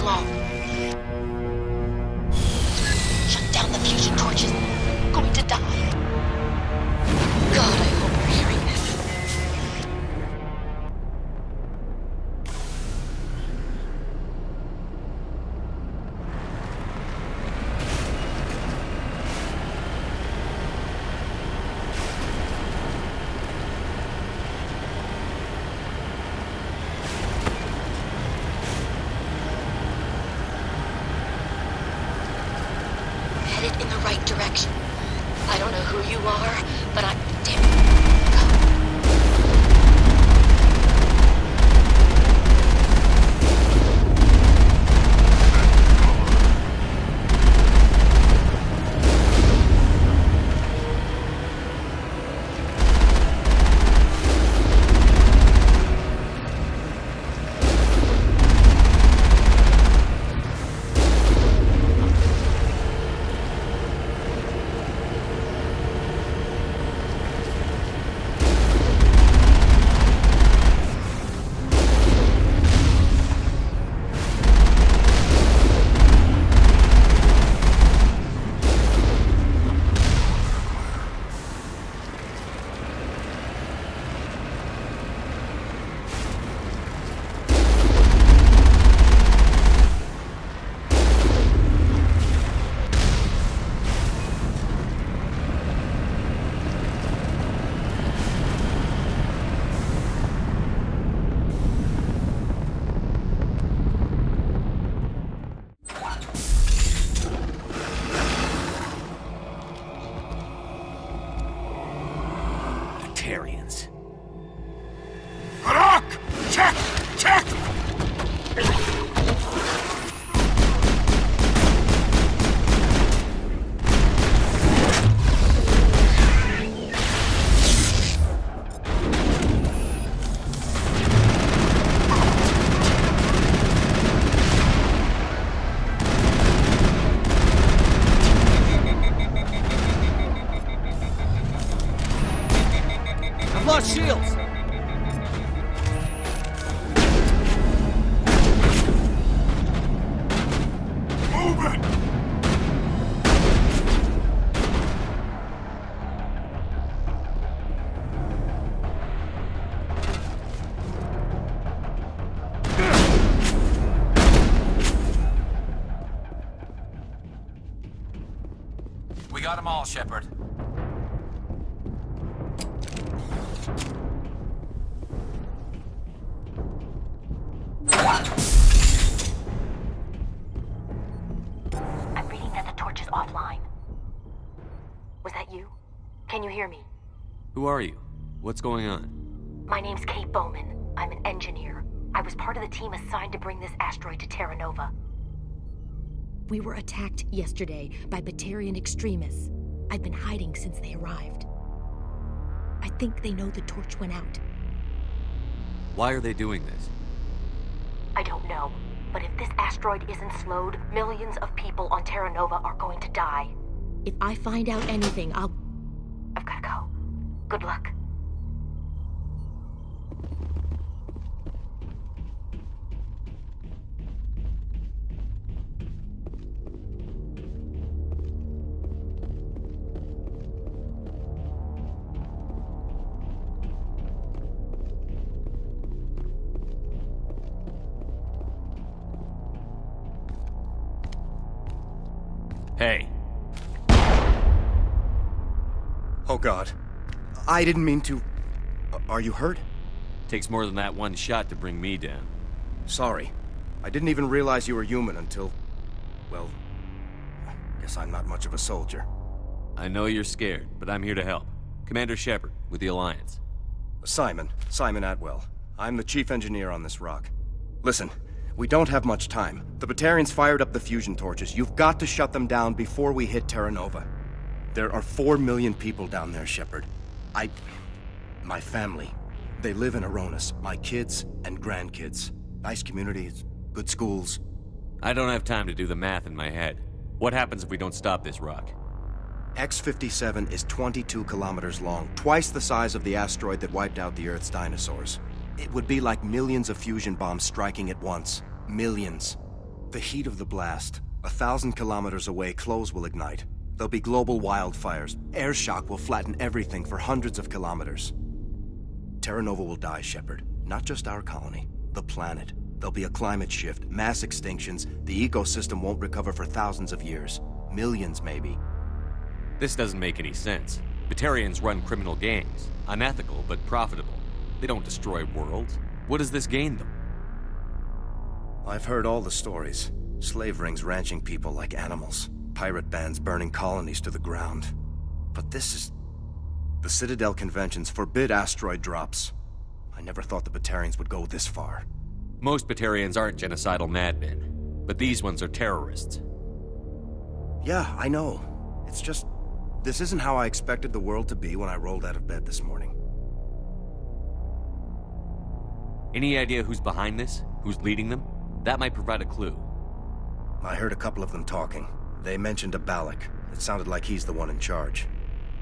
blow. Shut down the fusion torches. Going to die. God, I hope you're hearing this. Headed in the right direction. I don't know who you are, but I'm... Damn. Batarians. Rock! Check! Check! I've lost shields! Move it! We got them all, Shepard. I'm reading that the torch is offline. Was that you? Can you hear me? Who are you? What's going on? My name's Kate Bowman. I'm an engineer. I was part of the team assigned to bring this asteroid to Terra Nova. We were attacked yesterday by Batarian extremists. I've been hiding since they arrived. I think they know the torch went out. Why are they doing this? I don't know, but if this asteroid isn't slowed, millions of people on Terra Nova are going to die. If I find out anything, I've gotta go. Good luck. Hey. Oh God. I didn't mean to... Are you hurt? Takes more than that one shot to bring me down. Sorry. I didn't even realize you were human until... Well... Guess I'm not much of a soldier. I know you're scared, but I'm here to help. Commander Shepard, with the Alliance. Simon Atwell. I'm the chief engineer on this rock. Listen, we don't have much time. The Batarians fired up the fusion torches. You've got to shut them down before we hit Terra Nova. There are 4 million people down there, Shepard. My family. They live in Aronis. My kids and grandkids. Nice communities, good schools. I don't have time to do the math in my head. What happens if we don't stop this rock? X-57 is 22 kilometers long, twice the size of the asteroid that wiped out the Earth's dinosaurs. It would be like millions of fusion bombs striking at once. Millions. The heat of the blast. 1,000 kilometers away, clothes will ignite. There'll be global wildfires. Air shock will flatten everything for hundreds of kilometers. Terra Nova will die, Shepard. Not just our colony, the planet. There'll be a climate shift, mass extinctions. The ecosystem won't recover for thousands of years. Millions, maybe. This doesn't make any sense. Batarians run criminal gangs. Unethical, but profitable. They don't destroy worlds. What does this gain them? I've heard all the stories. Slave rings ranching people like animals. Pirate bands burning colonies to the ground. But this is... The Citadel conventions forbid asteroid drops. I never thought the Batarians would go this far. Most Batarians aren't genocidal madmen, but these ones are terrorists. Yeah, I know. It's just... This isn't how I expected the world to be when I rolled out of bed this morning. Any idea who's behind this? Who's leading them? That might provide a clue. I heard a couple of them talking. They mentioned a Balak. It sounded like he's the one in charge.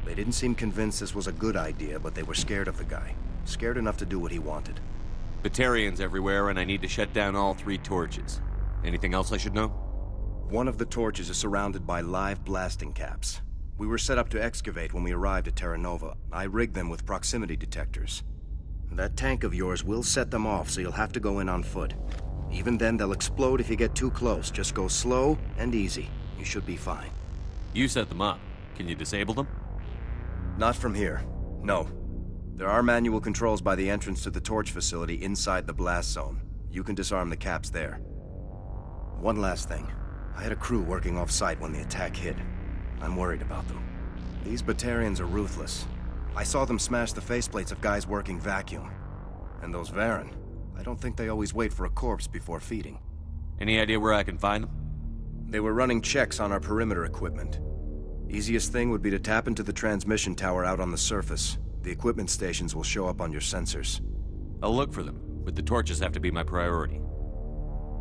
They didn't seem convinced this was a good idea, but they were scared of the guy. Scared enough to do what he wanted. Batarians everywhere, and I need to shut down all 3 torches. Anything else I should know? One of the torches is surrounded by live blasting caps. We were set up to excavate when we arrived at Terra Nova. I rigged them with proximity detectors. That tank of yours will set them off, so you'll have to go in on foot. Even then, they'll explode if you get too close. Just go slow and easy. You should be fine. You set them up. Can you disable them? Not from here. No. There are manual controls by the entrance to the torch facility inside the blast zone. You can disarm the caps there. One last thing. I had a crew working off-site when the attack hit. I'm worried about them. These Batarians are ruthless. I saw them smash the faceplates of guys working vacuum. And those Varen, I don't think they always wait for a corpse before feeding. Any idea where I can find them? They were running checks on our perimeter equipment. Easiest thing would be to tap into the transmission tower out on the surface. The equipment stations will show up on your sensors. I'll look for them, but the torches have to be my priority.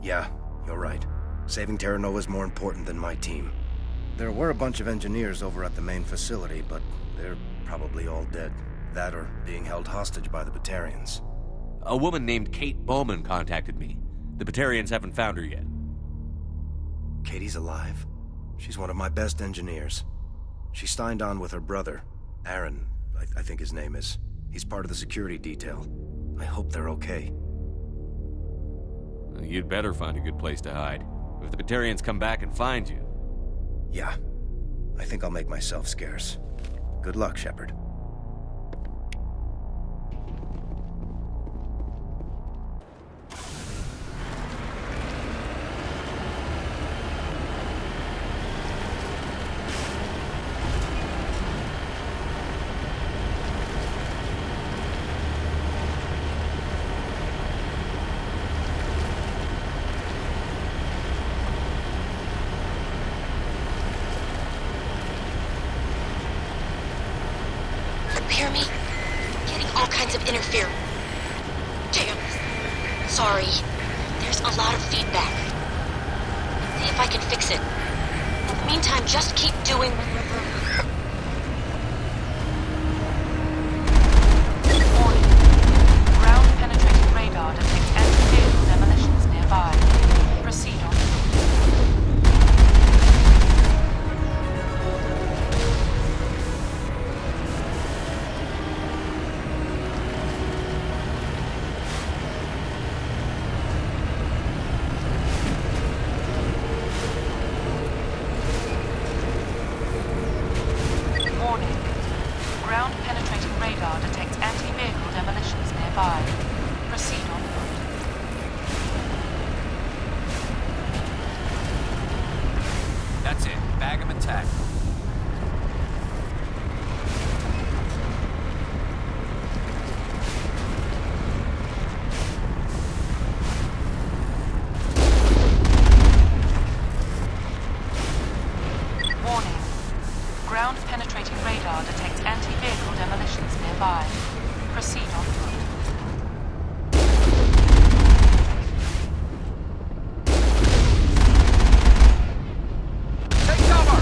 Yeah, you're right. Saving Terra Nova is more important than my team. There were a bunch of engineers over at the main facility, but they're probably all dead. That or being held hostage by the Batarians. A woman named Kate Bowman contacted me. The Batarians haven't found her yet. Katie's alive? She's one of my best engineers. She signed on with her brother, Aaron, I think his name is. He's part of the security detail. I hope they're okay. You'd better find a good place to hide. If the Batarians come back and find you... Yeah. I think I'll make myself scarce. Good luck, Shepard. Hear me? Getting all kinds of interference. Damn. Sorry. There's a lot of feedback. See if I can fix it. In the meantime, just keep doing... Warning. Ground-penetrating radar detects anti-vehicle demolitions nearby. Proceed on. Ground-penetrating radar detects anti-vehicle demolitions nearby. Proceed on foot. That's it. Bag 'em and tag 'em. Warning. Ground-penetrating radar detects anti-vehicle demolitions nearby. Proceed on foot. Take cover!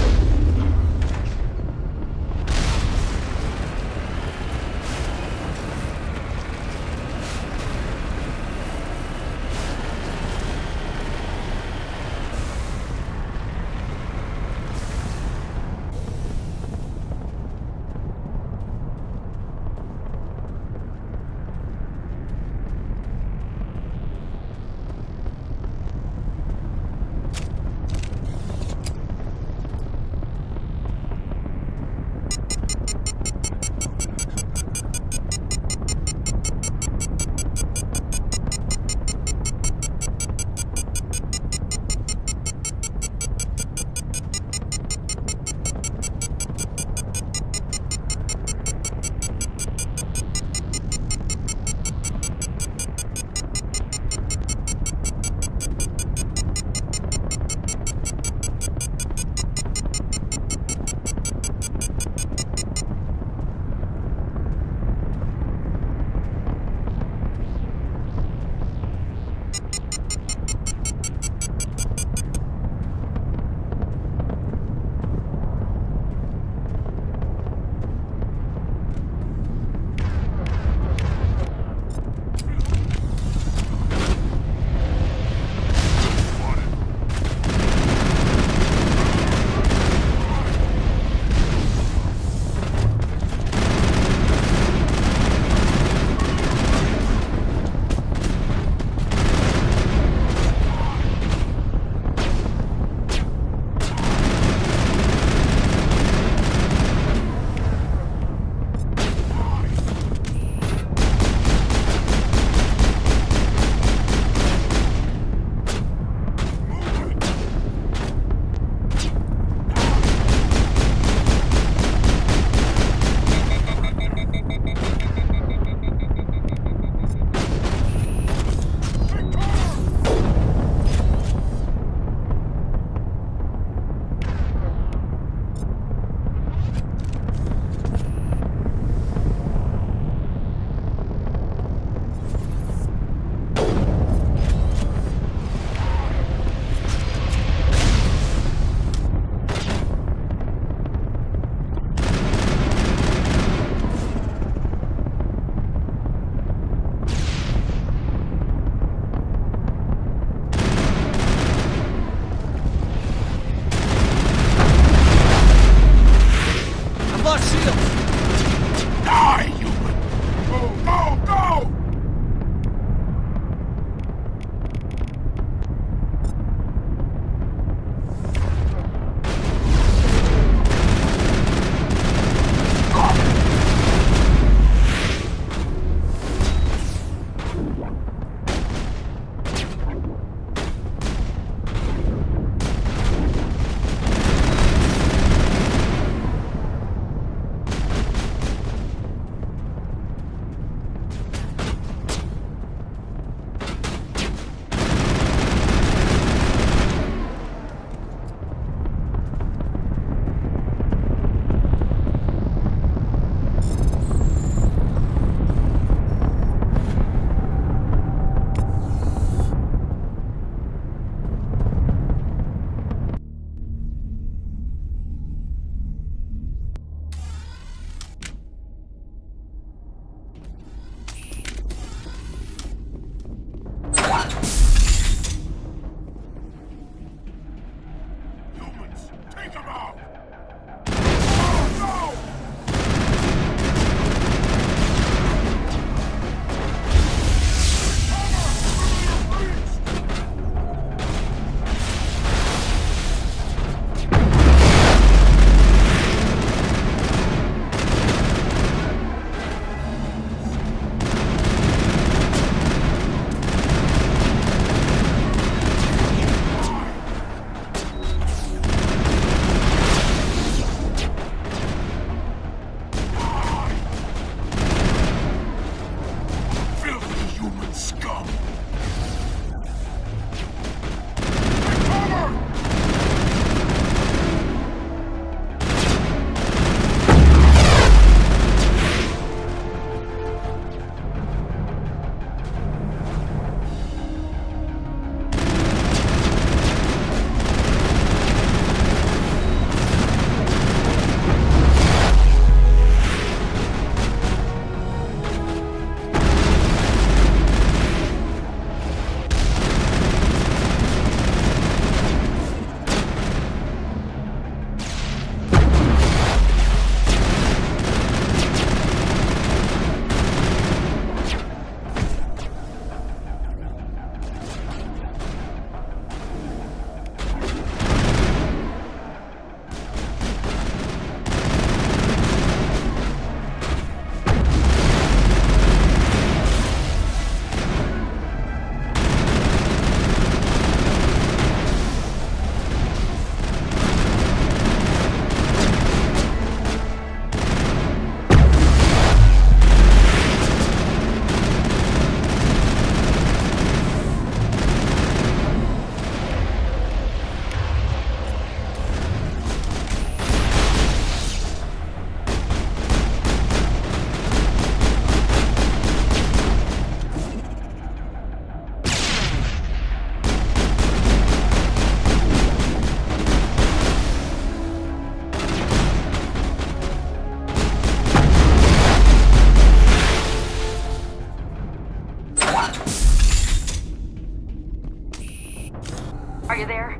you there?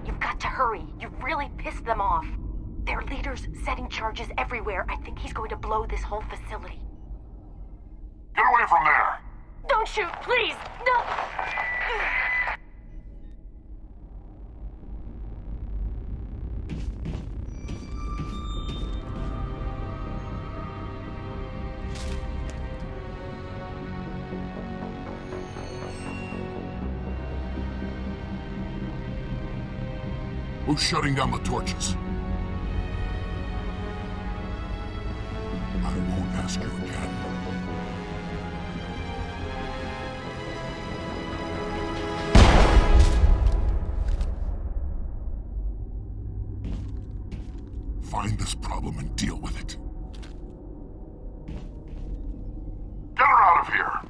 You've got to hurry. You've really pissed them off. Their leader's setting charges everywhere. I think he's going to blow this whole facility. Get away from there! Don't shoot, please! No! Who's shutting down the torches? I won't ask you again. Find this problem and deal with it. Get her out of here!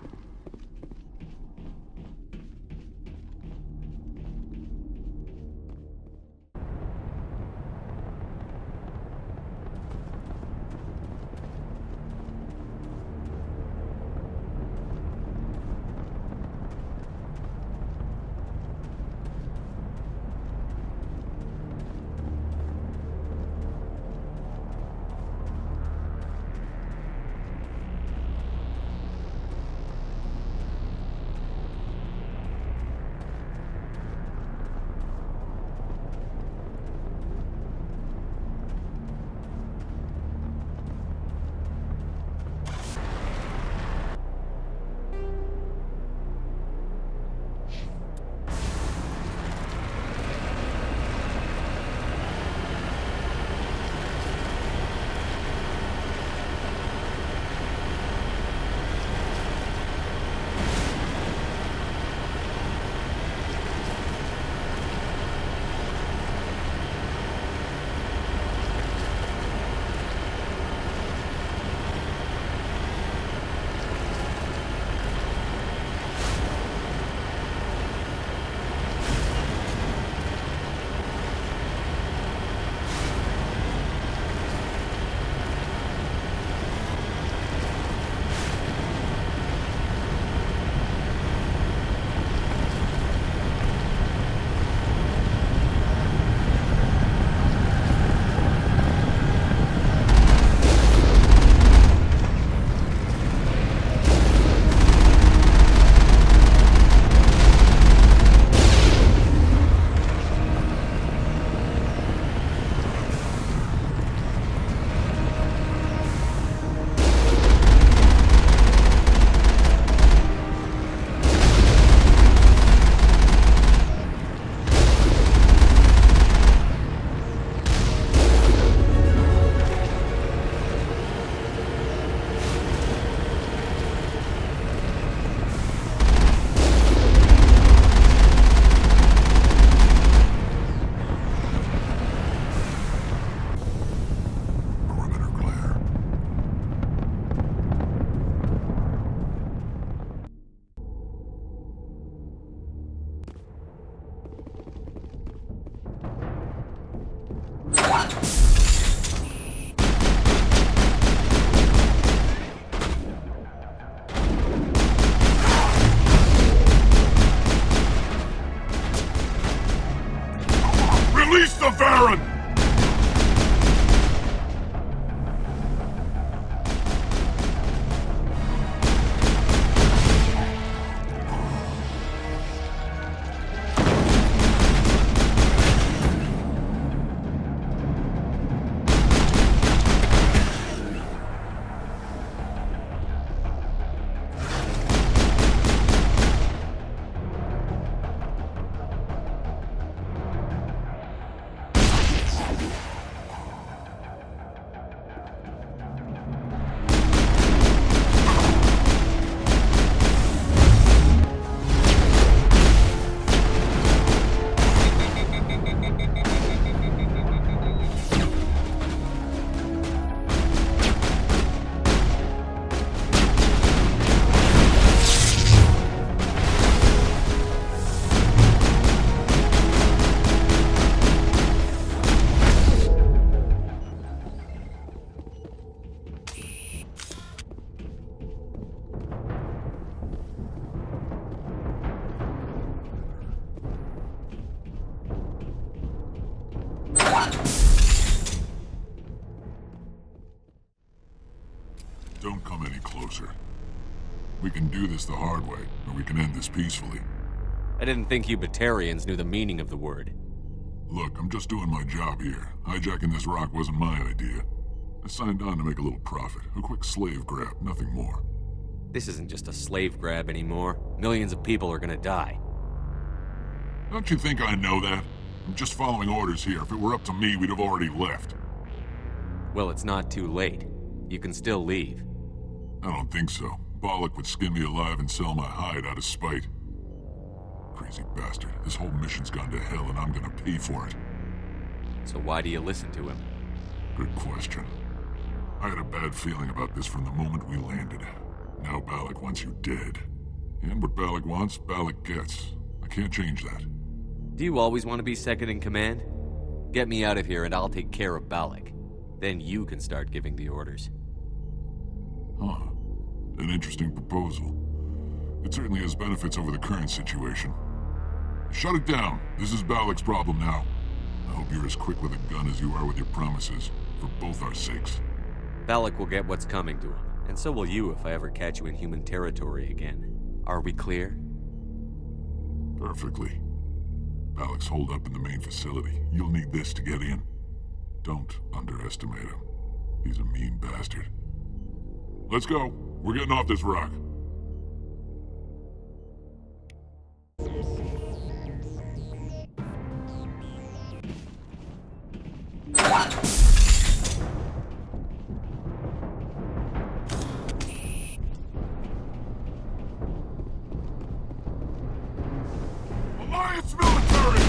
Release the Baron! Don't come any closer. We can do this the hard way, or we can end this peacefully. I didn't think you Batarians knew the meaning of the word. Look, I'm just doing my job here. Hijacking this rock wasn't my idea. I signed on to make a little profit. A quick slave grab, nothing more. This isn't just a slave grab anymore. Millions of people are gonna die. Don't you think I know that? I'm just following orders here. If it were up to me, we'd have already left. Well, it's not too late. You can still leave. I don't think so. Bollock would skin me alive and sell my hide out of spite. Crazy bastard. This whole mission's gone to hell and I'm gonna pay for it. So why do you listen to him? Good question. I had a bad feeling about this from the moment we landed. Now Bollock wants you dead. And what Bollock wants, Bollock gets. I can't change that. Do you always want to be second in command? Get me out of here and I'll take care of Balak. Then you can start giving the orders. Huh. An interesting proposal. It certainly has benefits over the current situation. Shut it down. This is Balak's problem now. I hope you're as quick with a gun as you are with your promises, for both our sakes. Balak will get what's coming to him, and so will you if I ever catch you in human territory again. Are we clear? Perfectly. Balak's holed up in the main facility. You'll need this to get in. Don't underestimate him. He's a mean bastard. Let's go. We're getting off this rock. Alliance military!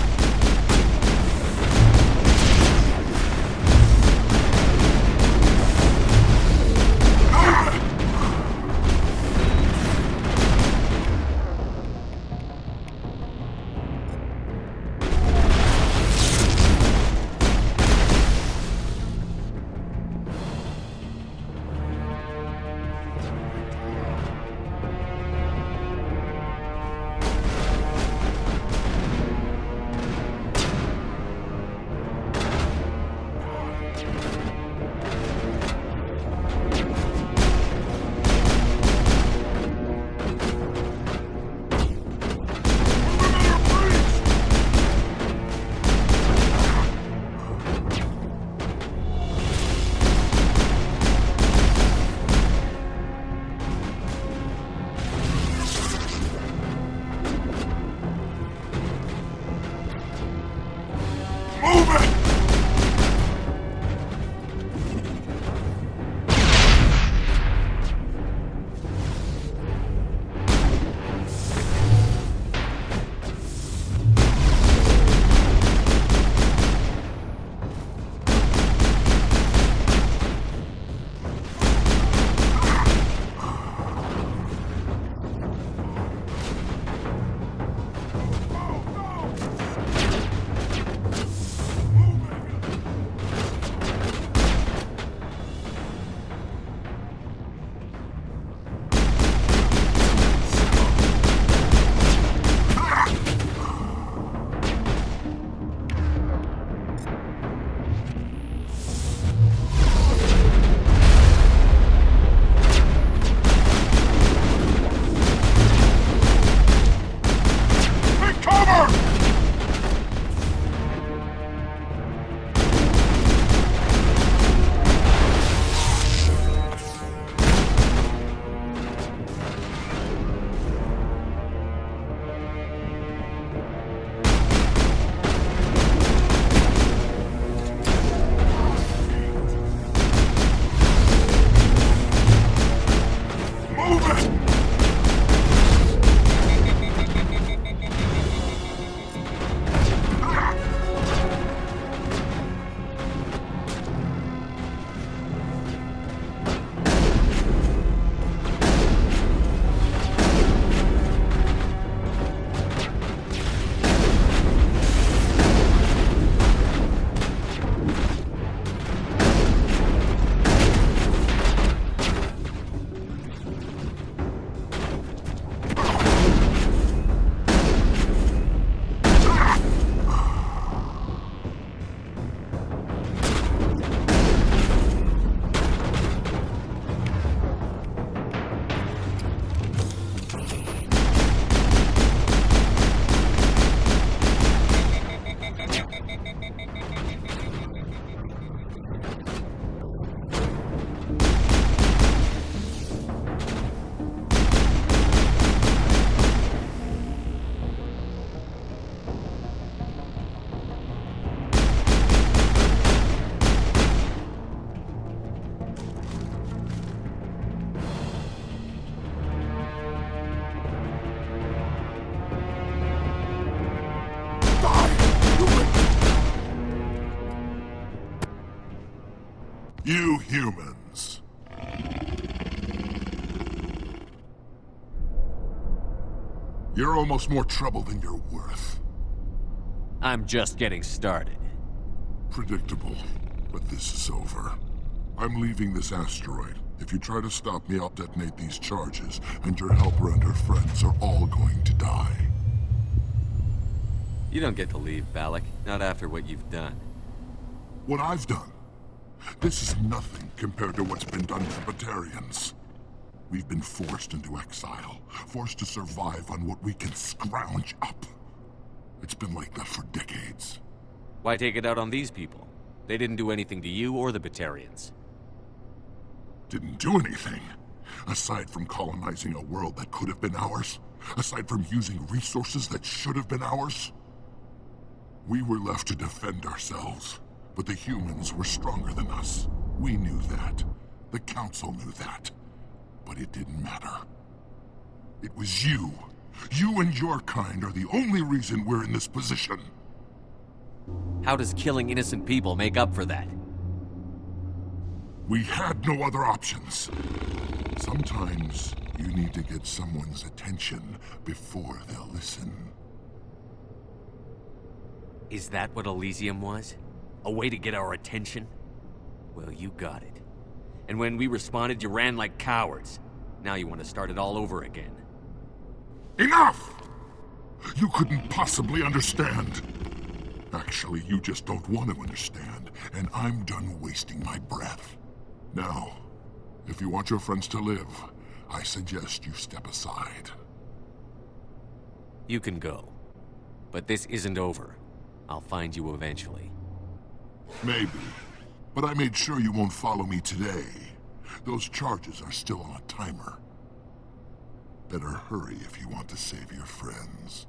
You humans. You're almost more trouble than you're worth. I'm just getting started. Predictable, but this is over. I'm leaving this asteroid. If you try to stop me, I'll detonate these charges, and your helper and her friends are all going to die. You don't get to leave, Balak. Not after what you've done. What I've done? This is nothing compared to what's been done to the Batarians. We've been forced into exile, forced to survive on what we can scrounge up. It's been like that for decades. Why take it out on these people? They didn't do anything to you or the Batarians. Didn't do anything. Aside from colonizing a world that could have been ours. Aside from using resources that should have been ours. We were left to defend ourselves. But the humans were stronger than us. We knew that. The Council knew that. But it didn't matter. It was you. You and your kind are the only reason we're in this position. How does killing innocent people make up for that? We had no other options. Sometimes you need to get someone's attention before they'll listen. Is that what Elysium was? A way to get our attention? Well, you got it. And when we responded, you ran like cowards. Now you want to start it all over again. Enough! You couldn't possibly understand. Actually, you just don't want to understand, and I'm done wasting my breath. Now, if you want your friends to live, I suggest you step aside. You can go. But this isn't over. I'll find you eventually. Maybe. But I made sure you won't follow me today. Those charges are still on a timer. Better hurry if you want to save your friends.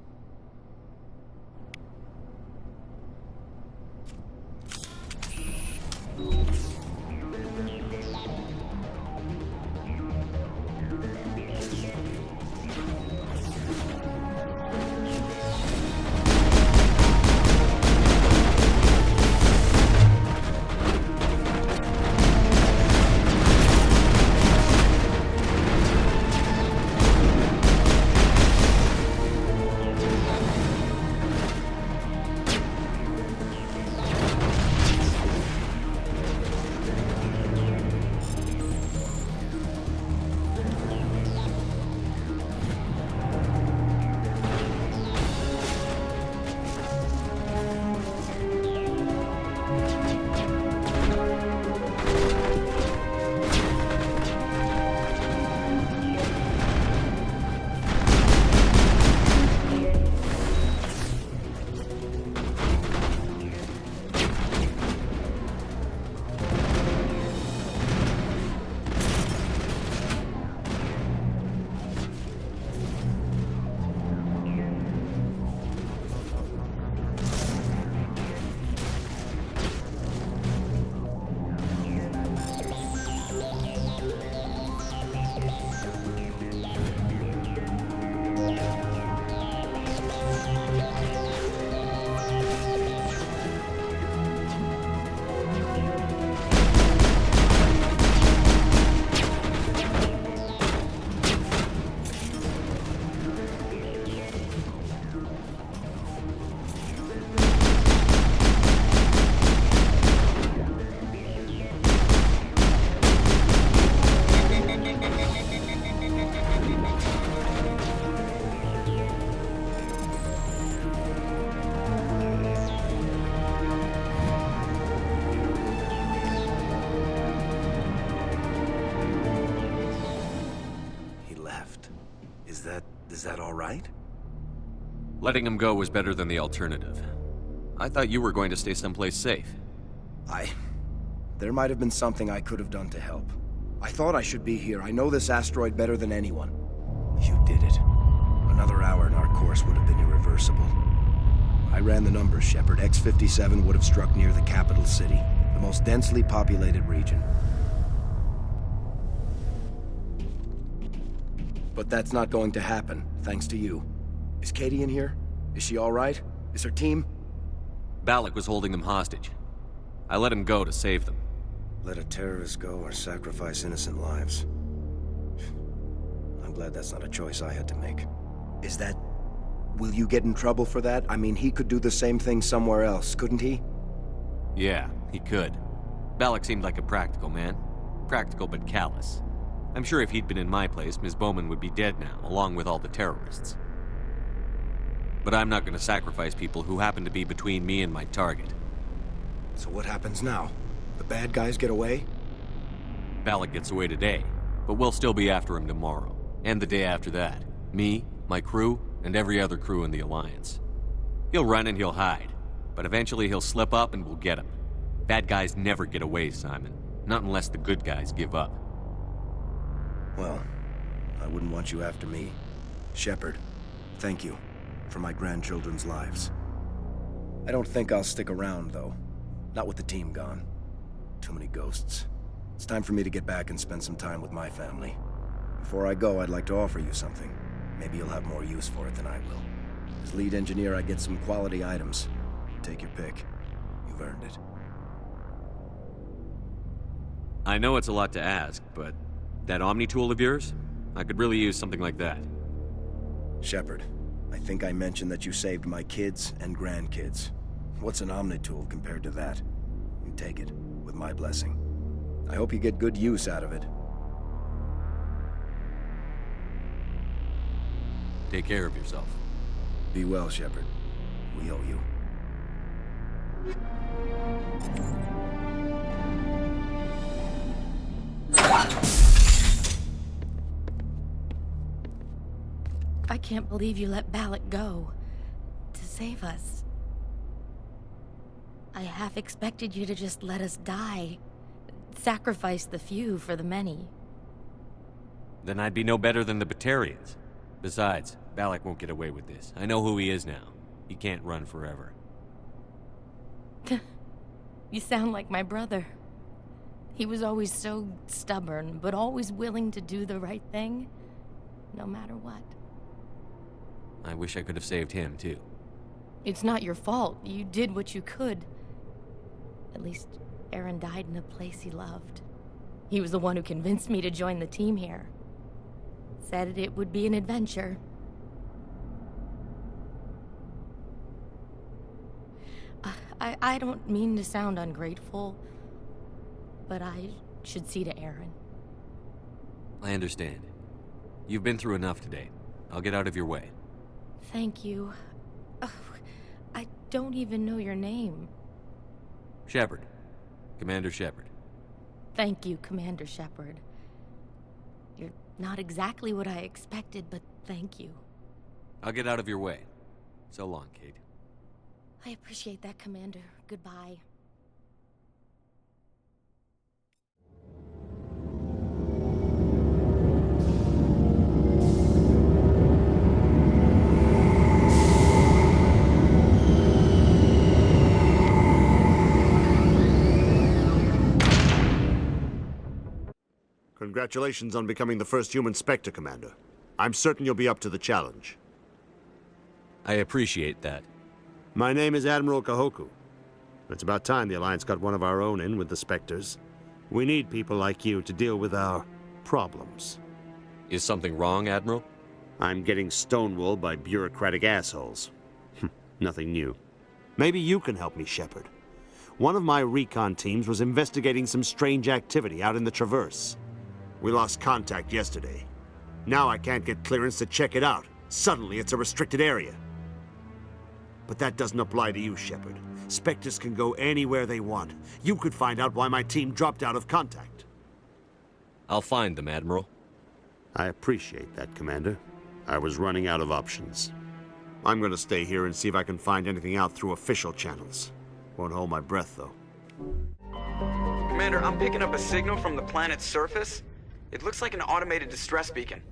Is that all right? Letting him go was better than the alternative. I thought you were going to stay someplace safe. There might have been something I could have done to help. I thought I should be here. I know this asteroid better than anyone. You did it. Another hour and our course would have been irreversible. I ran the numbers, Shepard. X-57 would have struck near the capital city, the most densely populated region. But that's not going to happen, thanks to you. Is Katie in here? Is she all right? Is her team? Balak was holding them hostage. I let him go to save them. Let a terrorist go or sacrifice innocent lives. I'm glad that's not a choice I had to make. Is that... Will you get in trouble for that? I mean, he could do the same thing somewhere else, couldn't he? Yeah, he could. Balak seemed like a practical man. Practical but callous. I'm sure if he'd been in my place, Ms. Bowman would be dead now, along with all the terrorists. But I'm not going to sacrifice people who happen to be between me and my target. So what happens now? The bad guys get away? Balak gets away today, but we'll still be after him tomorrow, and the day after that. Me, my crew, and every other crew in the Alliance. He'll run and he'll hide, but eventually he'll slip up and we'll get him. Bad guys never get away, Simon. Not unless the good guys give up. Well, I wouldn't want you after me. Shepard, thank you for my grandchildren's lives. I don't think I'll stick around, though. Not with the team gone. Too many ghosts. It's time for me to get back and spend some time with my family. Before I go, I'd like to offer you something. Maybe you'll have more use for it than I will. As lead engineer, I get some quality items. Take your pick. You've earned it. I know it's a lot to ask, but that Omni tool of yours? I could really use something like that. Shepard, I think I mentioned that you saved my kids and grandkids. What's an Omni tool compared to that? You take it, with my blessing. I hope you get good use out of it. Take care of yourself. Be well, Shepard. We owe you. I can't believe you let Balak go. To save us. I half expected you to just let us die. Sacrifice the few for the many. Then I'd be no better than the Batarians. Besides, Balak won't get away with this. I know who he is now. He can't run forever. You sound like my brother. He was always so stubborn, but always willing to do the right thing, no matter what. I wish I could have saved him, too. It's not your fault. You did what you could. At least, Aaron died in a place he loved. He was the one who convinced me to join the team here. Said it would be an adventure. I don't mean to sound ungrateful, but I should see to Aaron. I understand. You've been through enough today. I'll get out of your way. Thank you. I don't even know your name. Shepard. Commander Shepard. Thank you, Commander Shepard. You're not exactly what I expected, but thank you. I'll get out of your way. So long, Kate. I appreciate that, Commander. Goodbye. Congratulations on becoming the first human Spectre, Commander. I'm certain you'll be up to the challenge. I appreciate that. My name is Admiral Kahoku. It's about time the Alliance got one of our own in with the Spectres. We need people like you to deal with our problems. Is something wrong, Admiral? I'm getting stonewalled by bureaucratic assholes. Nothing new. Maybe you can help me, Shepard. One of my recon teams was investigating some strange activity out in the Traverse. We lost contact yesterday. Now I can't get clearance to check it out. Suddenly it's a restricted area. But that doesn't apply to you, Shepard. Spectres can go anywhere they want. You could find out why my team dropped out of contact. I'll find them, Admiral. I appreciate that, Commander. I was running out of options. I'm gonna stay here and see if I can find anything out through official channels. Won't hold my breath, though. Commander, I'm picking up a signal from the planet's surface. It looks like an automated distress beacon.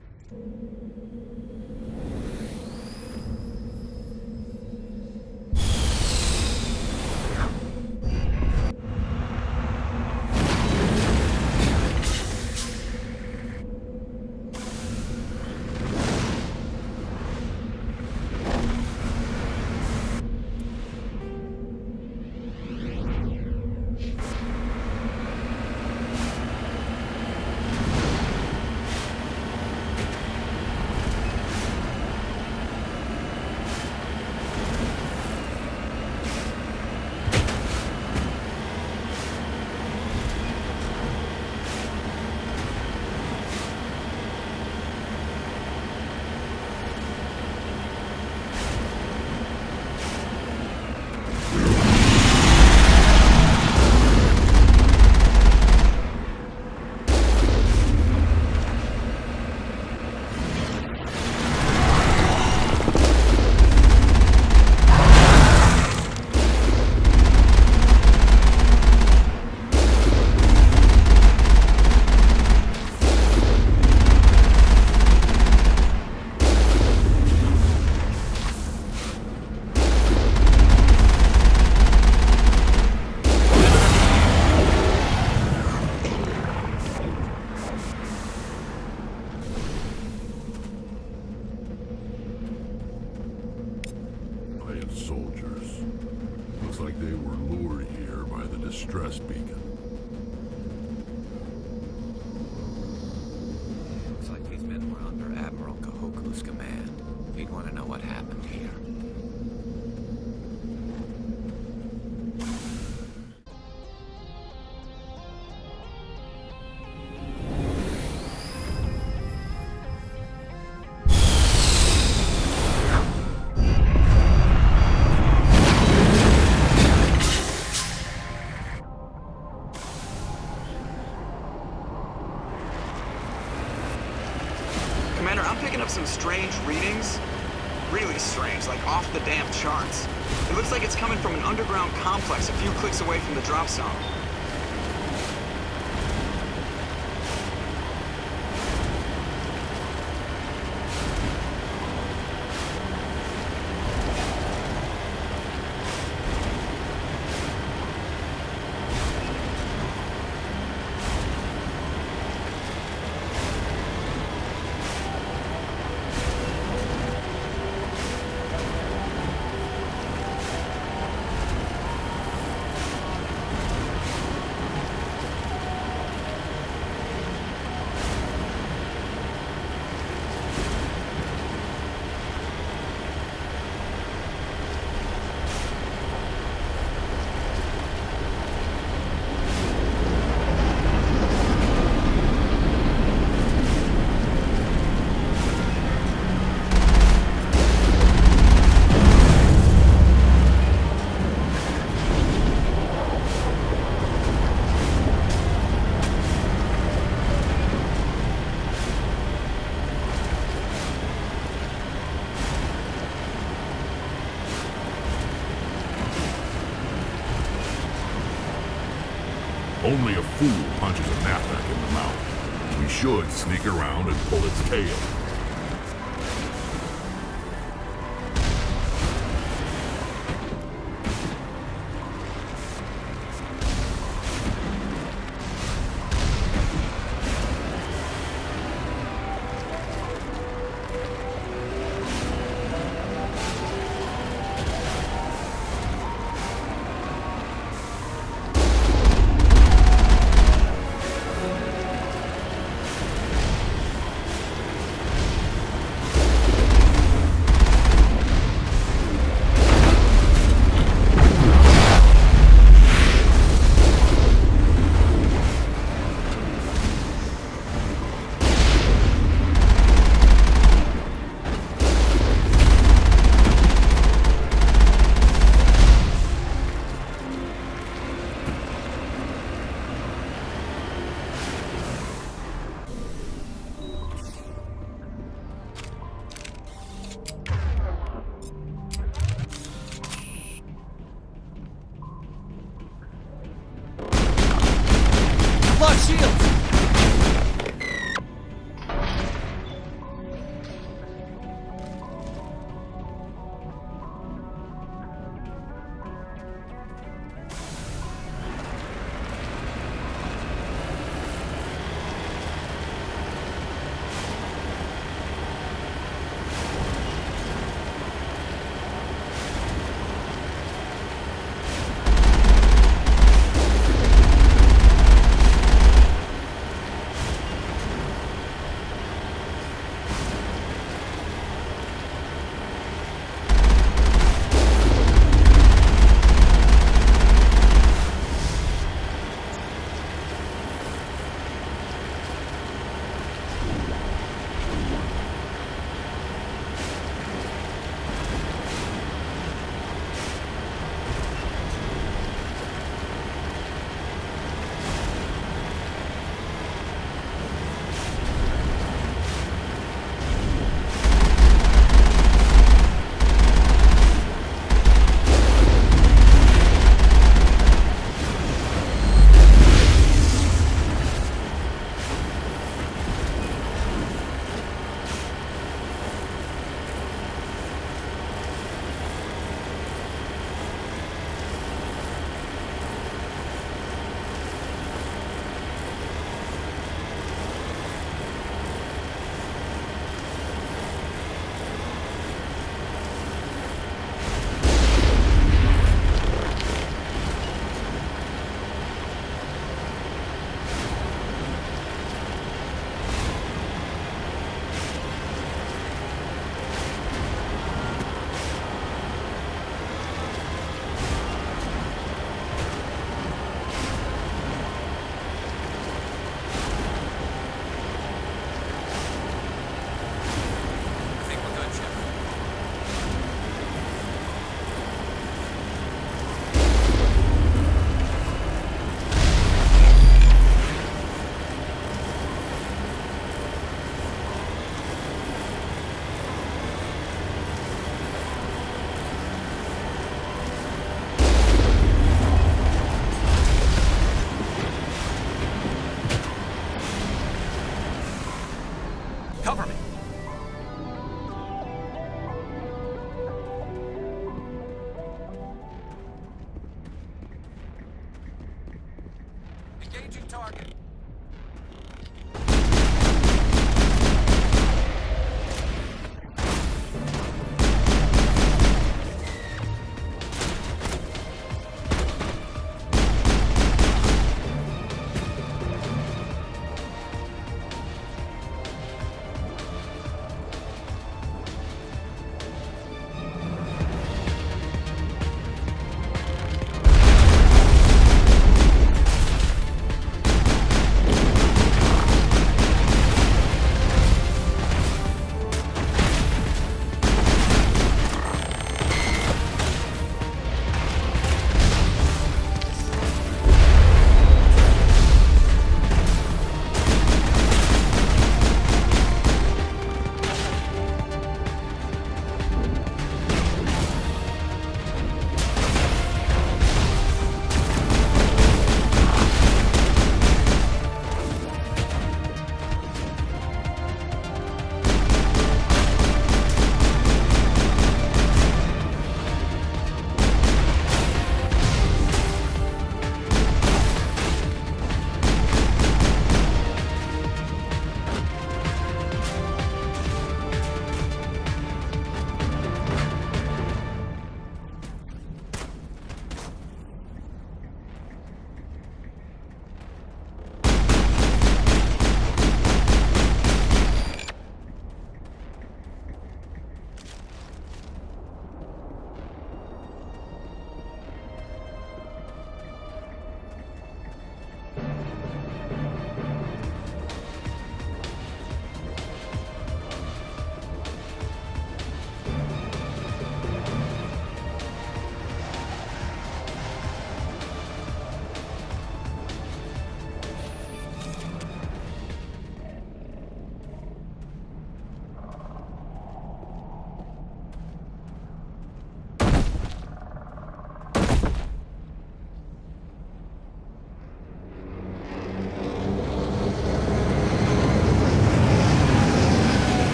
They were lured here by the distress beacon. Looks like these men were under Admiral Kahoku's command. He'd want to know what happened here. Commander, I'm picking up some strange readings. Really strange, like off the damn charts. It looks like it's coming from an underground complex a few clicks away from the drop zone. Only a fool punches a knapsack in the mouth. We should sneak around and pull its tail. Changing target.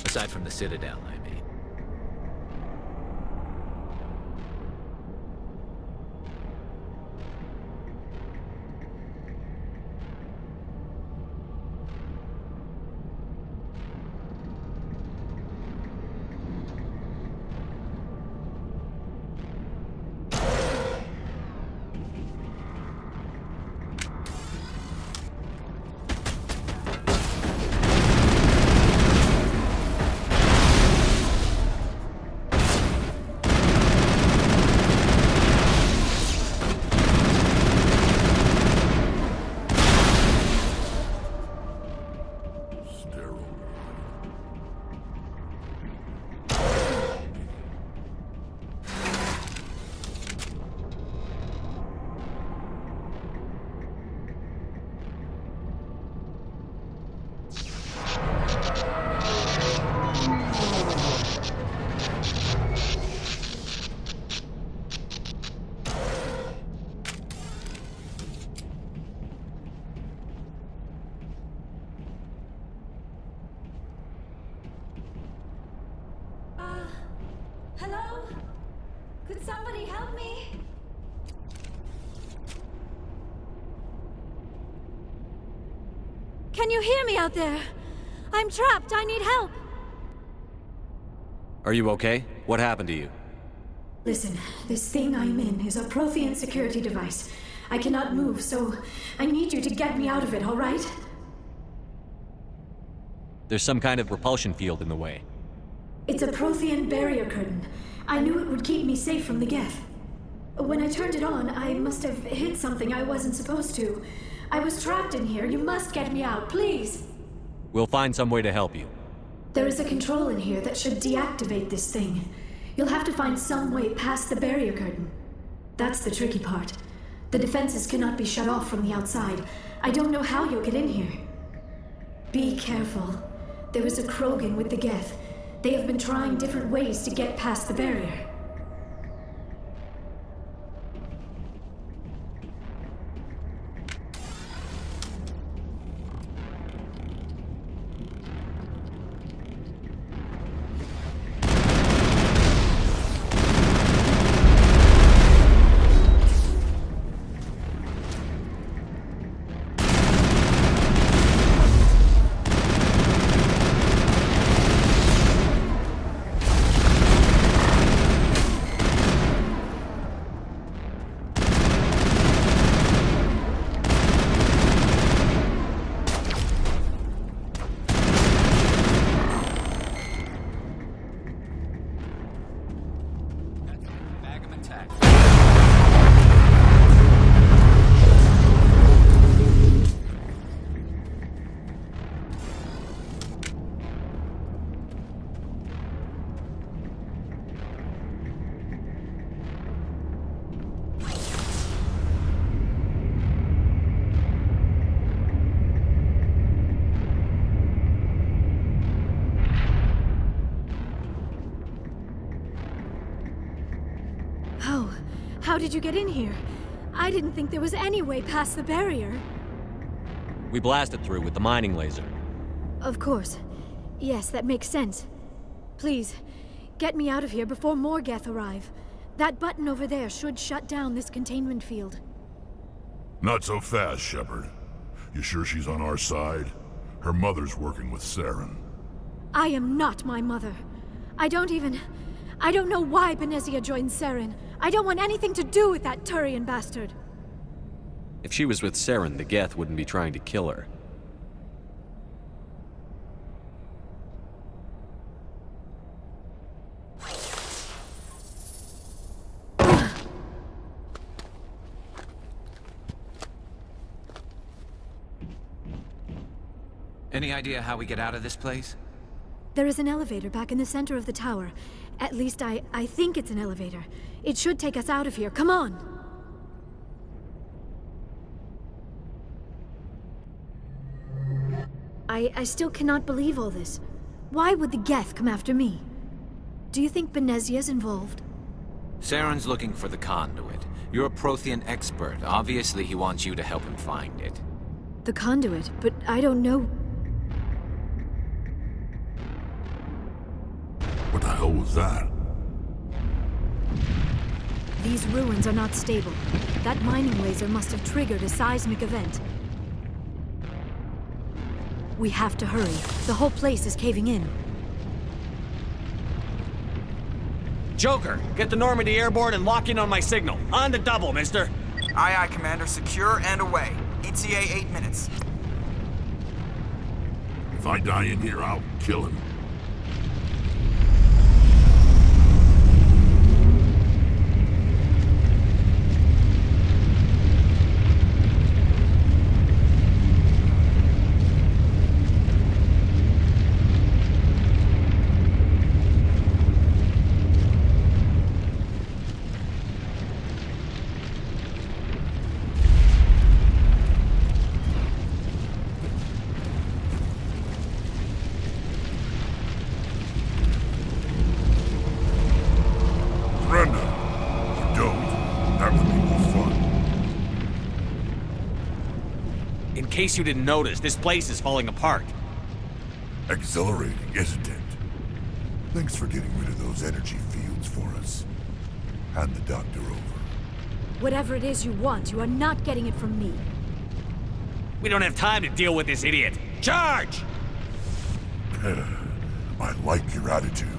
Aside from the Citadel, I mean. Hello? Could somebody help me? Can you hear me out there? I'm trapped. I need help. Are you okay? What happened to you? Listen, this thing I'm in is a Prothean security device. I cannot move, so I need you to get me out of it, all right? There's some kind of repulsion field in the way. It's a Prothean barrier curtain. I knew it would keep me safe from the Geth. When I turned it on, I must have hit something I wasn't supposed to. I was trapped in here. You must get me out, please. We'll find some way to help you. There is a control in here that should deactivate this thing. You'll have to find some way past the barrier curtain. That's the tricky part. The defenses cannot be shut off from the outside. I don't know how you'll get in here. Be careful. There is a Krogan with the Geth. They have been trying different ways to get past the barrier. How did you get in here? I didn't think there was any way past the barrier. We blasted through with the mining laser. Of course. Yes, that makes sense. Please, get me out of here before more Geth arrive. That button over there should shut down this containment field. Not so fast, Shepard. You sure she's on our side? Her mother's working with Saren. I am not my mother. I don't know why Benezia joined Saren. I don't want anything to do with that Turian bastard. If she was with Saren, the Geth wouldn't be trying to kill her. Any idea how we get out of this place? There is an elevator back in the center of the tower. At least I think it's an elevator. It should take us out of here. Come on! I still cannot believe all this. Why would the Geth come after me? Do you think Benezia's involved? Saren's looking for the conduit. You're a Prothean expert. Obviously, he wants you to help him find it. The conduit? But I don't know... What the hell was that? These ruins are not stable. That mining laser must have triggered a seismic event. We have to hurry. The whole place is caving in. Joker, get the Normandy airborne and lock in on my signal. On the double, mister. Aye, aye, Commander. Secure and away. ETA 8 minutes. If I die in here, I'll kill him. In case you didn't notice, this place is falling apart. Exhilarating, isn't it? Thanks for getting rid of those energy fields for us. Hand the doctor over. Whatever it is you want, you are not getting it from me. We don't have time to deal with this idiot. Charge! I like your attitude.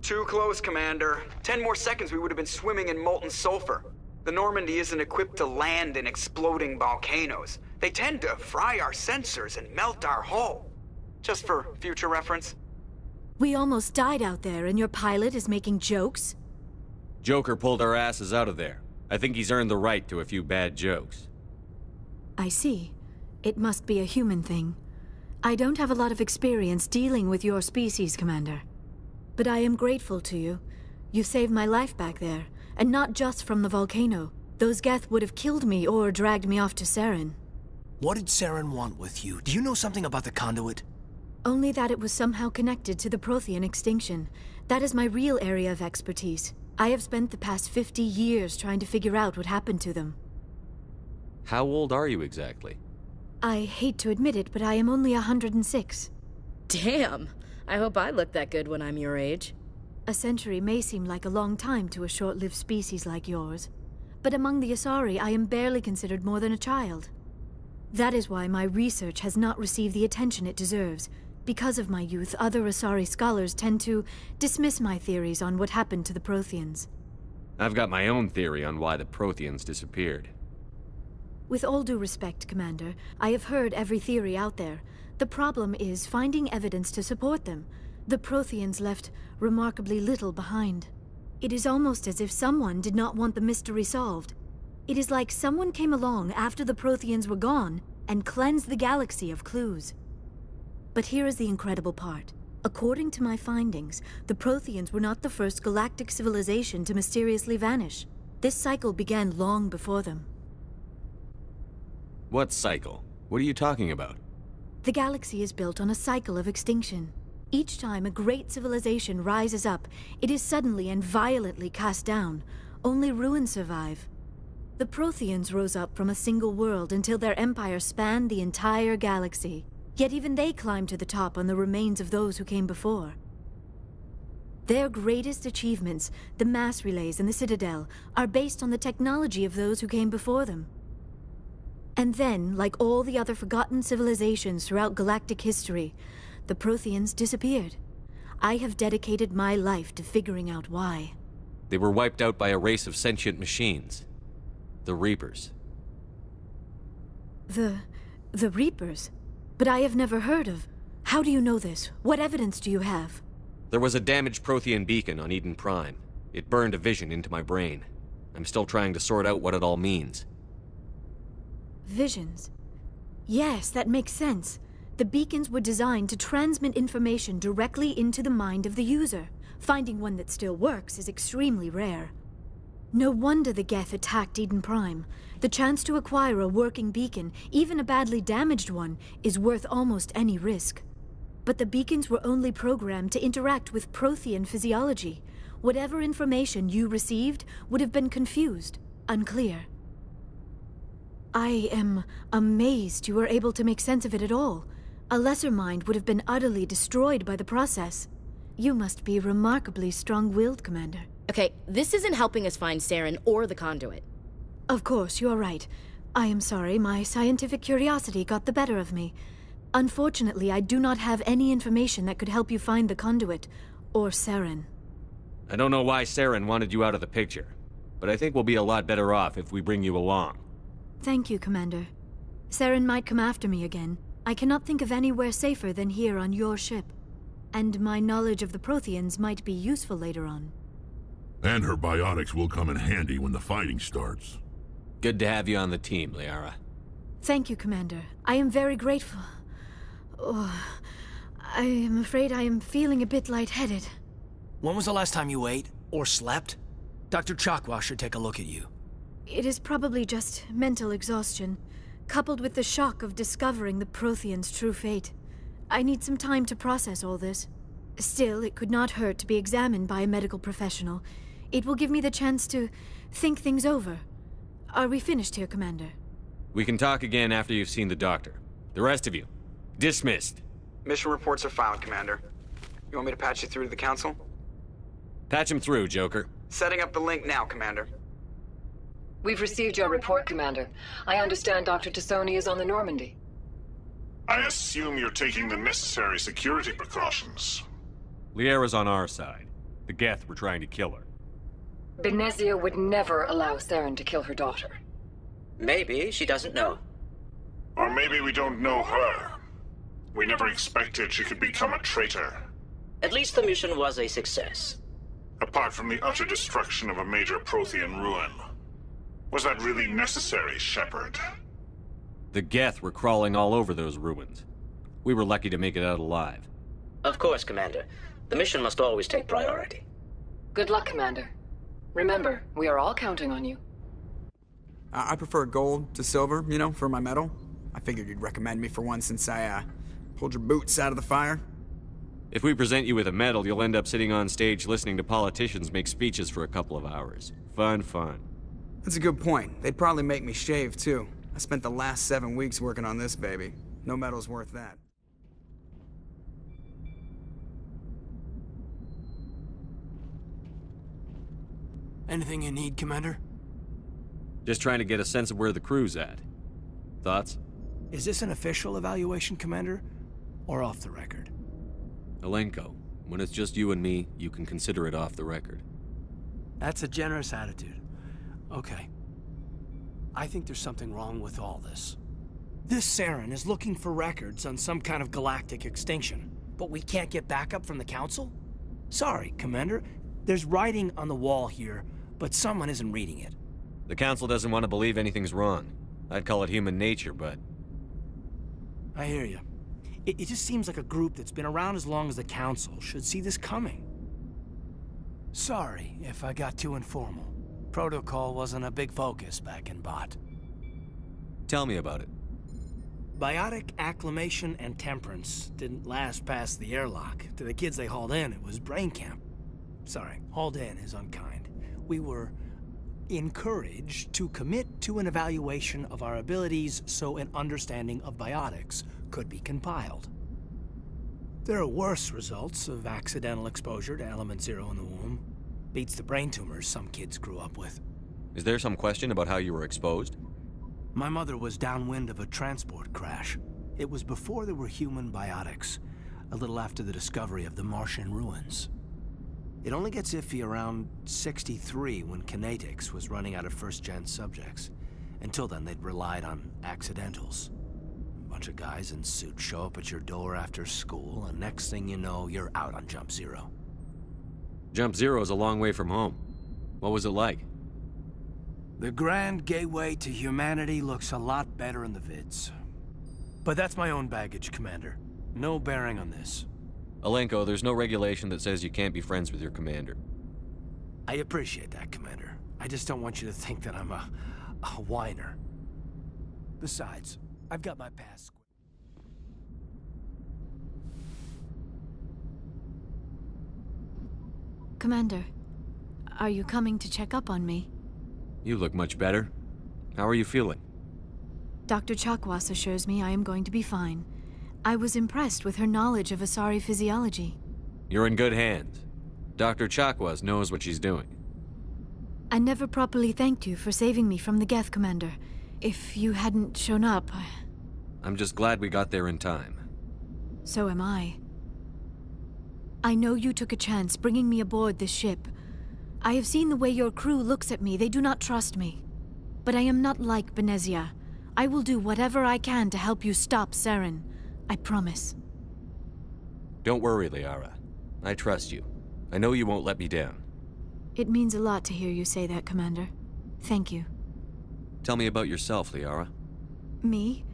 Too close, Commander. 10 more seconds we would have been swimming in molten sulfur. The Normandy isn't equipped to land in exploding volcanoes. They tend to fry our sensors and melt our hull. Just for future reference. We almost died out there, and your pilot is making jokes? Joker pulled our asses out of there. I think he's earned the right to a few bad jokes. I see. It must be a human thing. I don't have a lot of experience dealing with your species, Commander. But I am grateful to you. You saved my life back there, and not just from the volcano. Those Geth would have killed me or dragged me off to Saren. What did Saren want with you? Do you know something about the conduit? Only that it was somehow connected to the Prothean extinction. That is my real area of expertise. I have spent the past 50 years trying to figure out what happened to them. How old are you exactly? I hate to admit it, but I am only 106. Damn! I hope I look that good when I'm your age. A century may seem like a long time to a short-lived species like yours, but among the Asari I am barely considered more than a child. That is why my research has not received the attention it deserves. Because of my youth, other Asari scholars tend to dismiss my theories on what happened to the Protheans. I've got my own theory on why the Protheans disappeared. With all due respect, Commander, I have heard every theory out there. The problem is finding evidence to support them. The Protheans left remarkably little behind. It is almost as if someone did not want the mystery solved. It is like someone came along after the Protheans were gone and cleansed the galaxy of clues. But here is the incredible part. According to my findings, the Protheans were not the first galactic civilization to mysteriously vanish. This cycle began long before them. What cycle? What are you talking about? The galaxy is built on a cycle of extinction. Each time a great civilization rises up, it is suddenly and violently cast down. Only ruins survive. The Protheans rose up from a single world until their empire spanned the entire galaxy. Yet even they climbed to the top on the remains of those who came before. Their greatest achievements, the mass relays and the Citadel, are based on the technology of those who came before them. And then, like all the other forgotten civilizations throughout galactic history, the Protheans disappeared. I have dedicated my life to figuring out why. They were wiped out by a race of sentient machines. The Reapers. The Reapers? But I have never heard of... How do you know this? What evidence do you have? There was a damaged Prothean beacon on Eden Prime. It burned a vision into my brain. I'm still trying to sort out what it all means. Visions? Yes, that makes sense. The beacons were designed to transmit information directly into the mind of the user. Finding one that still works is extremely rare. No wonder the Geth attacked Eden Prime. The chance to acquire a working beacon, even a badly damaged one, is worth almost any risk. But the beacons were only programmed to interact with Prothean physiology. Whatever information you received would have been confused, unclear. I am amazed you were able to make sense of it at all. A lesser mind would have been utterly destroyed by the process. You must be remarkably strong-willed, Commander. Okay, this isn't helping us find Saren or the conduit. Of course, you're right. I am sorry, my scientific curiosity got the better of me. Unfortunately, I do not have any information that could help you find the conduit, or Saren. I don't know why Saren wanted you out of the picture, but I think we'll be a lot better off if we bring you along. Thank you, Commander. Saren might come after me again. I cannot think of anywhere safer than here on your ship. And my knowledge of the Protheans might be useful later on. And her biotics will come in handy when the fighting starts. Good to have you on the team, Liara. Thank you, Commander. I am very grateful. Oh, I am afraid I am feeling a bit lightheaded. When was the last time you ate or slept? Dr. Chakwa should take a look at you. It is probably just mental exhaustion, coupled with the shock of discovering the Protheans' true fate. I need some time to process all this. Still, it could not hurt to be examined by a medical professional. It will give me the chance to think things over. Are we finished here, Commander? We can talk again after you've seen the doctor. The rest of you, dismissed. Mission reports are filed, Commander. You want me to patch you through to the Council? Patch him through, Joker. Setting up the link now, Commander. We've received your report, Commander. I understand Dr. Tassoni is on the Normandy. I assume you're taking the necessary security precautions. Liara's on our side. The Geth were trying to kill her. Benezia would never allow Saren to kill her daughter. Maybe she doesn't know. Or maybe we don't know her. We never expected she could become a traitor. At least the mission was a success. Apart from the utter destruction of a major Prothean ruin. Was that really necessary, Shepard? The Geth were crawling all over those ruins. We were lucky to make it out alive. Of course, Commander. The mission must always take priority. Good luck, Commander. Remember, we are all counting on you. I prefer gold to silver, you know, for my medal. I figured you'd recommend me for one since I, pulled your boots out of the fire. If we present you with a medal, you'll end up sitting on stage listening to politicians make speeches for a couple of hours. Fun, fun. That's a good point. They'd probably make me shave, too. I spent the last 7 weeks working on this baby. No medal's worth that. Anything you need, Commander? Just trying to get a sense of where the crew's at. Thoughts? Is this an official evaluation, Commander? Or off the record? Alenko, when it's just you and me, you can consider it off the record. That's a generous attitude. Okay. I think there's something wrong with all this. This Saren is looking for records on some kind of galactic extinction, but we can't get backup from the Council? Sorry, Commander. There's writing on the wall here, but someone isn't reading it. The Council doesn't want to believe anything's wrong. I'd call it human nature, but... I hear you. It just seems like a group that's been around as long as the Council should see this coming. Sorry if I got too informal. Protocol wasn't a big focus back in Bot. Tell me about it. Biotic acclimation and temperance didn't last past the airlock. To the kids they hauled in, it was brain camp. Sorry, hauled in is unkind. We were encouraged to commit to an evaluation of our abilities so an understanding of biotics could be compiled. There are worse results of accidental exposure to element 0 in the womb. Beats the brain tumors some kids grew up with. Is there some question about how you were exposed? My mother was downwind of a transport crash. It was before there were human biotics, a little after the discovery of the Martian ruins. It only gets iffy around 63 when Kinetics was running out of first-gen subjects. Until then, they'd relied on accidentals. A bunch of guys in suits show up at your door after school, and next thing you know, you're out on Jump Zero. Jump Zero is a long way from home. What was it like? The grand gateway to humanity looks a lot better in the vids. But that's my own baggage, Commander. No bearing on this. Alenko, there's no regulation that says you can't be friends with your commander. I appreciate that, Commander. I just don't want you to think that I'm a whiner. Besides, I've got my past. Commander, are you coming to check up on me? You look much better. How are you feeling? Dr. Chakwas assures me I am going to be fine. I was impressed with her knowledge of Asari physiology. You're in good hands. Dr. Chakwas knows what she's doing. I never properly thanked you for saving me from the Geth, Commander. If you hadn't shown up... I'm just glad we got there in time. So am I. I know you took a chance bringing me aboard this ship. I have seen the way your crew looks at me. They do not trust me. But I am not like Benezia. I will do whatever I can to help you stop Saren. I promise. Don't worry, Liara. I trust you. I know you won't let me down. It means a lot to hear you say that, Commander. Thank you. Tell me about yourself, Liara. Me?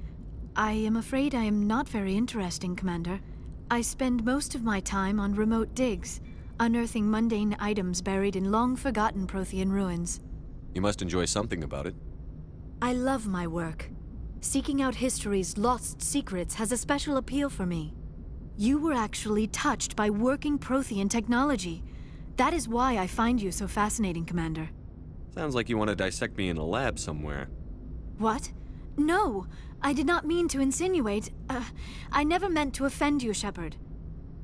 I am afraid I am not very interesting, Commander. I spend most of my time on remote digs, unearthing mundane items buried in long-forgotten Prothean ruins. You must enjoy something about it. I love my work. Seeking out history's lost secrets has a special appeal for me. You were actually touched by working Prothean technology. That is why I find you so fascinating, Commander. Sounds like you want to dissect me in a lab somewhere. What? No! I did not mean to insinuate. I never meant to offend you, Shepard.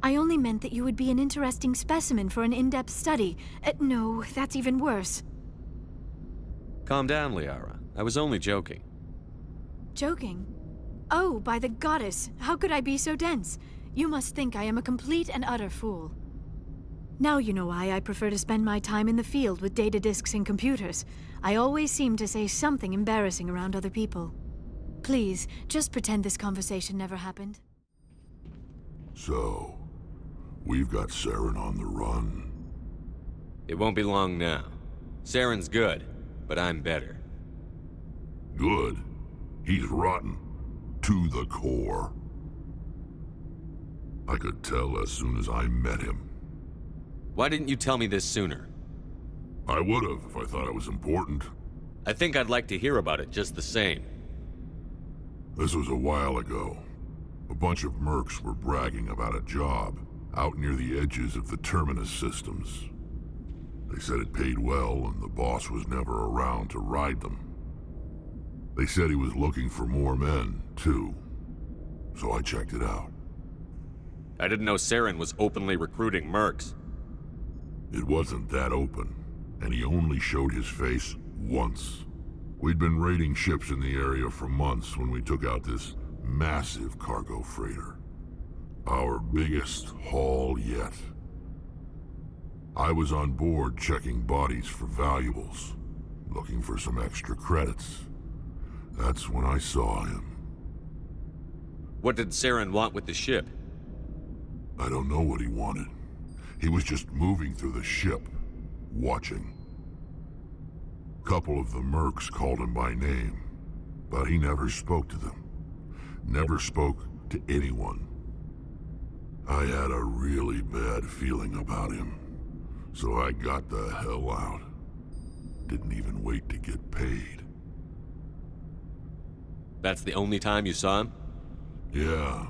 I only meant that you would be an interesting specimen for an in-depth study. No, that's even worse. Calm down, Liara. I was only joking. Joking? Oh, by the goddess, how could I be so dense? You must think I am a complete and utter fool. Now you know why I prefer to spend my time in the field with data disks and computers. I always seem to say something embarrassing around other people. Please, just pretend this conversation never happened. So, we've got Saren on the run. It won't be long now. Saren's good, but I'm better. Good? He's rotten. To the core. I could tell as soon as I met him. Why didn't you tell me this sooner? I would've if I thought it was important. I think I'd like to hear about it just the same. This was a while ago. A bunch of mercs were bragging about a job out near the edges of the Terminus systems. They said it paid well and the boss was never around to ride them. They said he was looking for more men, too. So I checked it out. I didn't know Saren was openly recruiting mercs. It wasn't that open, and he only showed his face once. We'd been raiding ships in the area for months when we took out this massive cargo freighter. Our biggest haul yet. I was on board checking bodies for valuables, looking for some extra credits. That's when I saw him. What did Saren want with the ship? I don't know what he wanted. He was just moving through the ship, watching. Couple of the mercs called him by name, but he never spoke to them. Never spoke to anyone. I had a really bad feeling about him, so I got the hell out. Didn't even wait to get paid. That's the only time you saw him? Yeah.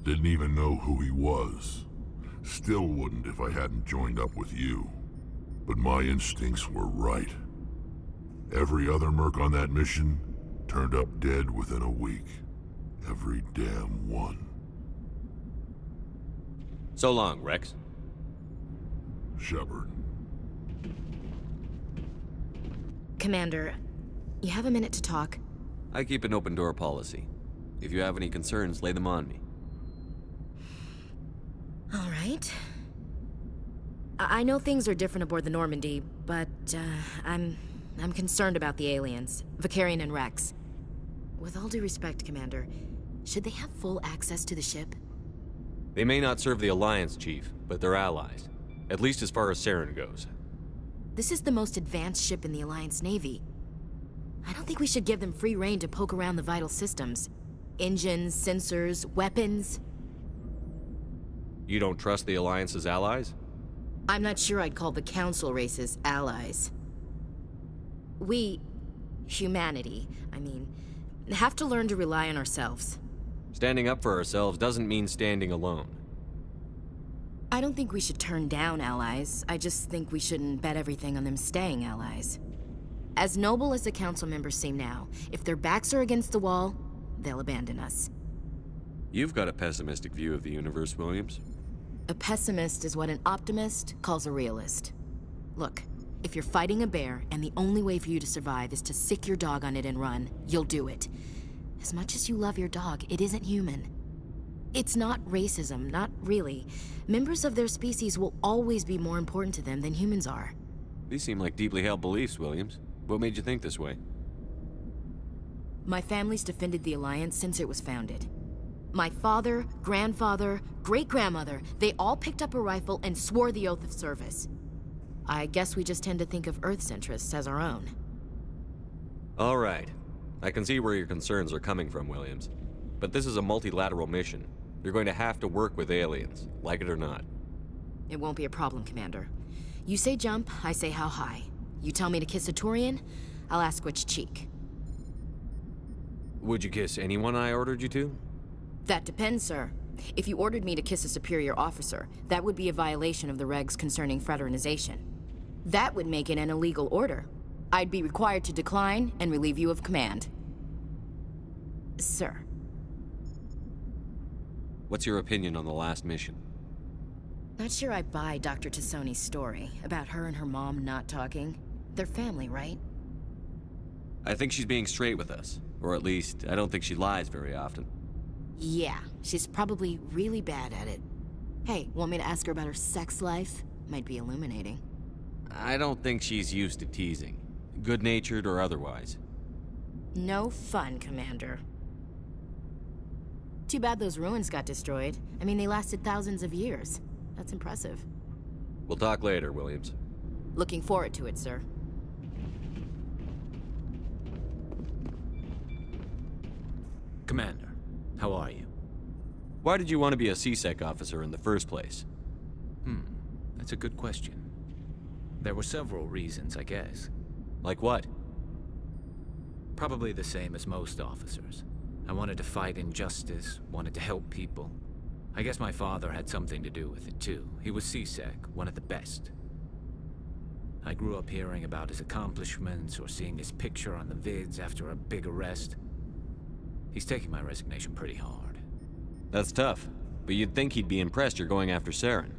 Didn't even know who he was. Still wouldn't if I hadn't joined up with you. But my instincts were right. Every other merc on that mission turned up dead within a week. Every damn one. So long, Rex. Shepard. Commander, you have a minute to talk? I keep an open door policy. If you have any concerns, lay them on me. All right. I know things are different aboard the Normandy, but I'm concerned about the aliens, Vicarian and Rex. With all due respect, Commander, should they have full access to the ship? They may not serve the Alliance, Chief, but they're allies. At least as far as Saren goes. This is the most advanced ship in the Alliance Navy. I don't think we should give them free rein to poke around the vital systems. Engines, sensors, weapons. You don't trust the Alliance's allies? I'm not sure I'd call the Council races allies. We, humanity, have to learn to rely on ourselves. Standing up for ourselves doesn't mean standing alone. I don't think we should turn down allies. I just think we shouldn't bet everything on them staying allies. As noble as the council members seem now, if their backs are against the wall, they'll abandon us. You've got a pessimistic view of the universe, Williams. A pessimist is what an optimist calls a realist. Look, if you're fighting a bear and the only way for you to survive is to sick your dog on it and run, you'll do it. As much as you love your dog, it isn't human. It's not racism, not really. Members of their species will always be more important to them than humans are. These seem like deeply held beliefs, Williams. What made you think this way? My family's defended the Alliance since it was founded. My father, grandfather, great-grandmother, they all picked up a rifle and swore the oath of service. I guess we just tend to think of Earth's interests as our own. All right. I can see where your concerns are coming from, Williams. But this is a multilateral mission. You're going to have to work with aliens, like it or not. It won't be a problem, Commander. You say jump, I say how high. You tell me to kiss a Turian, I'll ask which cheek. Would you kiss anyone I ordered you to? That depends, sir. If you ordered me to kiss a superior officer, that would be a violation of the regs concerning fraternization. That would make it an illegal order. I'd be required to decline and relieve you of command. Sir. What's your opinion on the last mission? Not sure I buy Dr. Tassoni's story about her and her mom not talking. They're family, right? I think she's being straight with us. Or at least, I don't think she lies very often. Yeah, she's probably really bad at it. Hey, want me to ask her about her sex life? Might be illuminating. I don't think she's used to teasing. Good-natured or otherwise. No fun, Commander. Too bad those ruins got destroyed. I mean, they lasted thousands of years. That's impressive. We'll talk later, Williams. Looking forward to it, sir. Commander, how are you? Why did you want to be a CSEC officer in the first place? That's a good question. There were several reasons, I guess. Like what? Probably the same as most officers. I wanted to fight injustice, wanted to help people. I guess my father had something to do with it too. He was CSEC, one of the best. I grew up hearing about his accomplishments or seeing his picture on the vids after a big arrest. He's taking my resignation pretty hard. That's tough, but you'd think he'd be impressed you're going after Saren.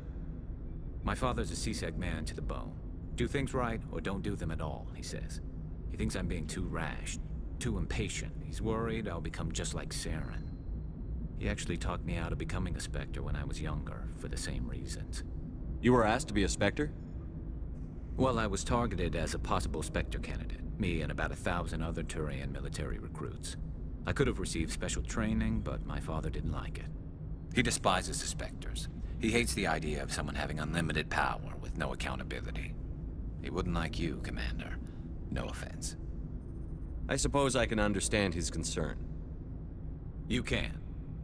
My father's a CSEC man to the bone. Do things right or don't do them at all, he says. He thinks I'm being too rash, too impatient. He's worried I'll become just like Saren. He actually talked me out of becoming a Spectre when I was younger, for the same reasons. You were asked to be a Spectre? Well, I was targeted as a possible Spectre candidate. Me and about 1,000 other Turian military recruits. I could have received special training, but my father didn't like it. He despises the Spectres. He hates the idea of someone having unlimited power with no accountability. He wouldn't like you, Commander. No offense. I suppose I can understand his concern. You can.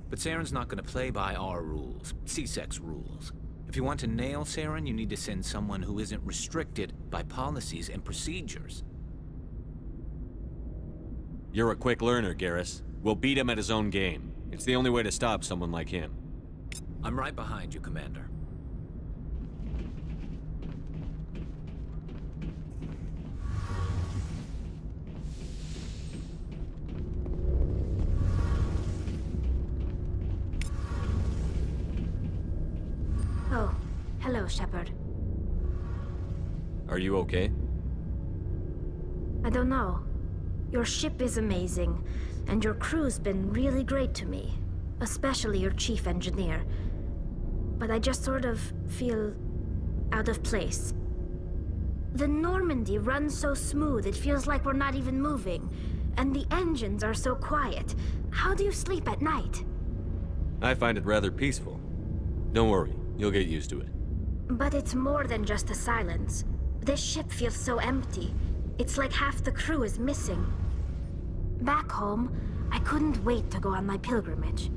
But Saren's not going to play by our rules, CSEC's rules. If you want to nail Saren, you need to send someone who isn't restricted by policies and procedures. You're a quick learner, Garrus. We'll beat him at his own game. It's the only way to stop someone like him. I'm right behind you, Commander. Oh, hello, Shepard. Are you okay? I don't know. Your ship is amazing, and your crew's been really great to me. Especially your chief engineer. But I just sort of feel out of place. The Normandy runs so smooth, it feels like we're not even moving. And the engines are so quiet. How do you sleep at night? I find it rather peaceful. Don't worry, you'll get used to it. But it's more than just the silence. This ship feels so empty. It's like half the crew is missing. Back home, I couldn't wait to go on my pilgrimage.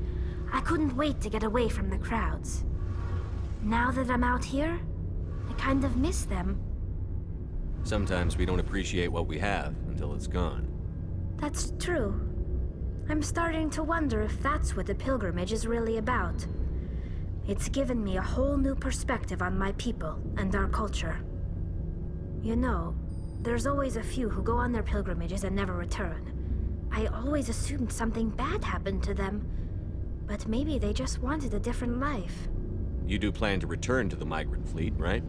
I couldn't wait to get away from the crowds. Now that I'm out here, I kind of miss them. Sometimes we don't appreciate what we have until it's gone. That's true. I'm starting to wonder if that's what the pilgrimage is really about. It's given me a whole new perspective on my people and our culture. You know, there's always a few who go on their pilgrimages and never return. I always assumed something bad happened to them, but maybe they just wanted a different life. You do plan to return to the migrant fleet, right?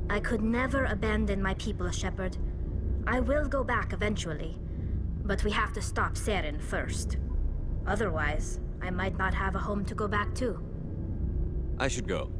I could never abandon my people, Shepard. I will go back eventually, but we have to stop Saren first. Otherwise, I might not have a home to go back to. I should go.